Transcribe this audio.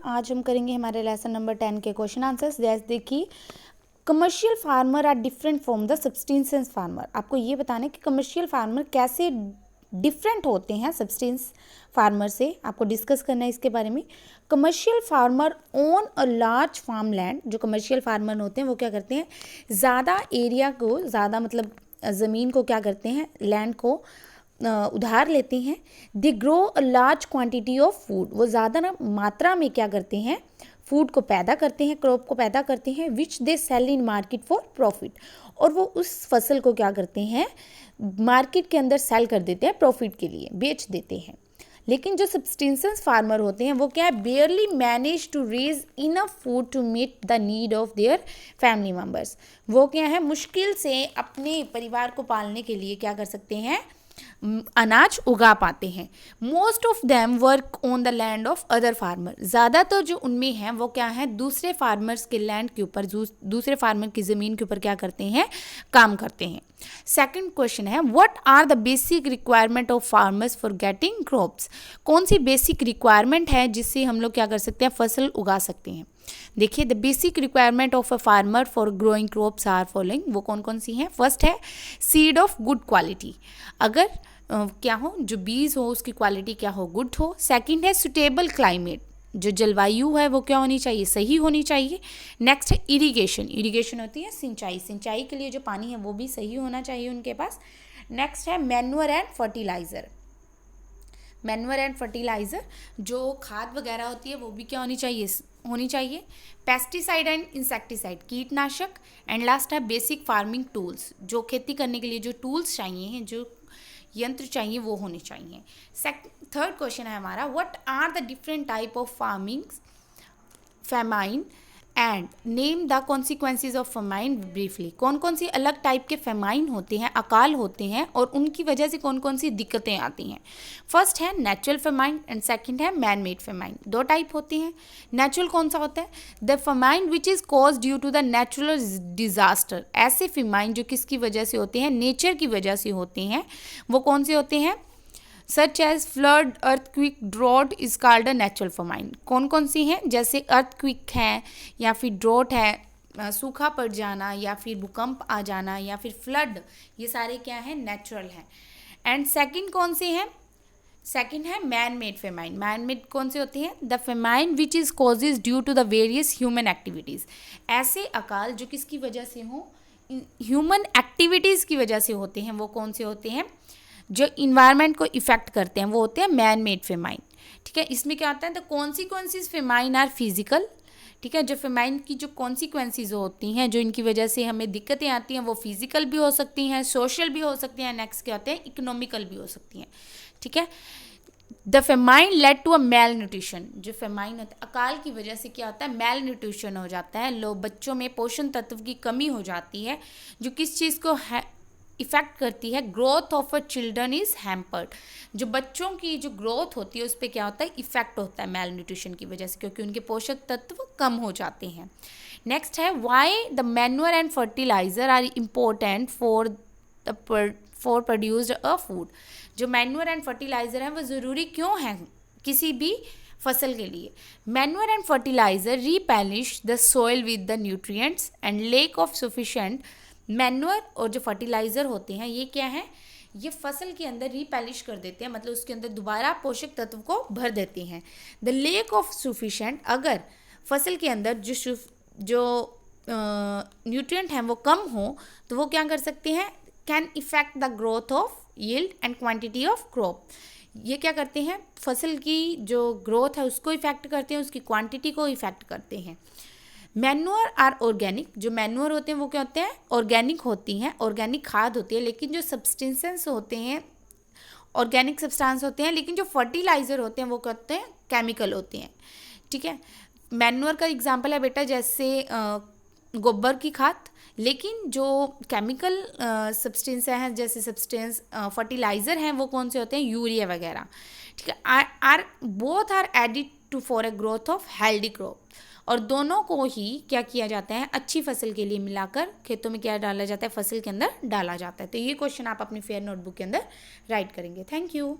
आज हम करेंगे हमारे लेसन नंबर 10 के क्वेश्चन आंसर्स। जैसे देखिए, commercial farmer are different from the substance farmer. आपको ये बताना है कि कमर्शियल फार्मर कैसे डिफरेंट होते हैं सब्सटेंस फार्मर से, आपको डिस्कस करना है इसके बारे में। Commercial farmer own a large farm land. जो कमर्शियल फार्मर होते हैं वो क्या करते हैं, ज़्यादा एरिया को, ज़्यादा मतलब ज़मीन को क्या करते हैं, लैंड को उधार लेते हैं। They grow a large quantity of food. वो ज़्यादा ना मात्रा में क्या करते हैं, फूड को पैदा करते हैं, क्रॉप को पैदा करते हैं, which they sell in market for profit. और वो उस फसल को क्या करते हैं, मार्केट के अंदर सेल कर देते हैं, प्रॉफिट के लिए बेच देते हैं। लेकिन जो सब्सटेंस फार्मर होते हैं वो क्या है, barely manage to raise enough food to meet the need of their family members. वो क्या है, मुश्किल से अपने परिवार को पालने के लिए क्या कर सकते हैं, अनाज उगा पाते हैं। Most of them work on the land of other farmer. ज़्यादातर जो उनमें हैं वो क्या है, दूसरे फार्मर्स के लैंड के ऊपर, दूसरे फार्मर की ज़मीन के ऊपर क्या करते हैं, काम करते हैं। सेकंड क्वेश्चन है, what are the basic requirement of farmers for getting crops. कौन सी बेसिक रिक्वायरमेंट है जिससे हम लोग क्या कर सकते हैं, फसल उगा सकते हैं। देखिए, the basic requirement of a farmer for growing crops are following. वो कौन कौन सी हैं। फर्स्ट है सीड ऑफ गुड क्वालिटी। अगर क्या हो, जो बीज हो उसकी क्वालिटी क्या हो, गुड हो। सेकंड है सुटेबल क्लाइमेट। जो जलवायु है वो क्या होनी चाहिए, सही होनी चाहिए। नेक्स्ट है इरिगेशन। इरिगेशन होती है सिंचाई, सिंचाई के लिए जो पानी है वो भी सही होना चाहिए उनके पास। नेक्स्ट है manure and fertiliser. Manure and fertiliser, जो खाद वगैरह होती है वो भी क्या होनी चाहिए। पेस्टिसाइड एंड इंसेक्टिसाइड, कीटनाशक। एंड लास्ट है बेसिक फार्मिंग टूल्स। जो खेती करने के लिए जो टूल्स चाहिए, जो यंत्र चाहिए वो होने चाहिए। थर्ड क्वेश्चन है हमारा, what are the different type of farmings, famine and name the consequences of famine briefly. कौन कौन सी अलग टाइप के फेमाइन होते हैं, अकाल होते हैं, और उनकी वजह से कौन कौन सी दिक्कतें आती हैं। फर्स्ट है नेचुरल फेमाइन एंड सेकंड है मैन मेड फेमाइन। दो टाइप होते हैं। नेचुरल कौन सा होता है, the famine which is cause due to the natural disaster. ऐसे फेमाइन जो किसकी वजह से होते हैं, नेचर की वजह से होते हैं। वो कौन से होते हैं, such as flood, earthquake, drought is called a natural famine. कौन कौन सी हैं, जैसे अर्थक्विक है, या फिर ड्रॉट है, सूखा पड़ जाना, या फिर भूकंप आ जाना, या फिर फ्लड, ये सारे क्या हैं, नेचुरल हैं। एंड सेकंड कौन से हैं, सेकंड है man made famine. Man made कौन से होते हैं, the famine which is causes due to the various human activities. ऐसे अकाल जो किसकी वजह से हो, ह्यूमन एक्टिविटीज़ की वजह से होते हैं। वो कौन से होते हैं, जो इन्वायरमेंट को इफेक्ट करते हैं, वो होते हैं मैन मेड फेमाइन। ठीक है, इसमें क्या होता है, the consequences famine are physical. ठीक है, जो फेमाइन की जो कॉन्सिक्वेंसेज होती हैं, जो इनकी वजह से हमें दिक्कतें आती हैं, वो फिजिकल भी हो सकती हैं, सोशल भी हो सकती हैं, नेक्स्ट क्या होते हैं, इकोनॉमिकल भी हो सकती हैं। ठीक है, the famine led to a malnutrition. जो फेमाइन होता है, अकाल की वजह से क्या होता है, मेल न्यूट्रिशन हो जाता है। बच्चों में पोषण तत्व की कमी हो जाती है, जो किस चीज़ को इफेक्ट करती है, growth of a children is hampered. जो बच्चों की जो ग्रोथ होती है उस पर क्या होता है, इफेक्ट होता है मेल न्यूट्रिशन की वजह से, क्योंकि उनके पोषक तत्व कम हो जाते हैं। नेक्स्ट है why the manure and fertiliser are important for produced a food. जो मैन्योर एंड फर्टिलाइजर है वो ज़रूरी क्यों है किसी भी फसल के लिए। Manure and fertiliser replenish the soil with the nutrients and lack of sufficient. Manure और जो फर्टिलाइज़र होते हैं ये क्या है, ये फसल के अंदर रिपेलिश कर देते हैं, मतलब उसके अंदर दोबारा पोषक तत्व को भर देते हैं। द लेक ऑफ सफिशिएंट, अगर फसल के अंदर जो न्यूट्रिएंट हैं वो कम हो तो वो क्या कर सकते हैं, can effect the growth of yield and quantity of crop. ये क्या करते हैं, फसल की जो ग्रोथ है उसको इफेक्ट करते हैं, उसकी क्वांटिटी को इफेक्ट करते हैं। Manure are organic. जो मैन्योर होते हैं वो क्या होते हैं, ऑर्गेनिक होती हैं, ऑर्गेनिक खाद होती है। लेकिन जो सब्सटेंसेस होते हैं, ऑर्गेनिक सब्सटेंस होते हैं, लेकिन जो फर्टिलाइज़र होते हैं वो क्या होते हैं, केमिकल होते हैं। ठीक है, मैन्योर का एग्जांपल है बेटा जैसे गोबर की खाद, लेकिन जो केमिकल सब्सटेंस हैं, जैसे सब्सटेंस फर्टिलाइज़र हैं, वो कौन से होते हैं, यूरिया वगैरह। ठीक है, are both are added to for a growth of healthy crop. और दोनों को ही क्या किया जाता है, अच्छी फसल के लिए मिलाकर खेतों में क्या डाला जाता है, फसल के अंदर डाला जाता है। तो ये क्वेश्चन आप अपनी फेयर नोटबुक के अंदर राइट करेंगे। Thank you.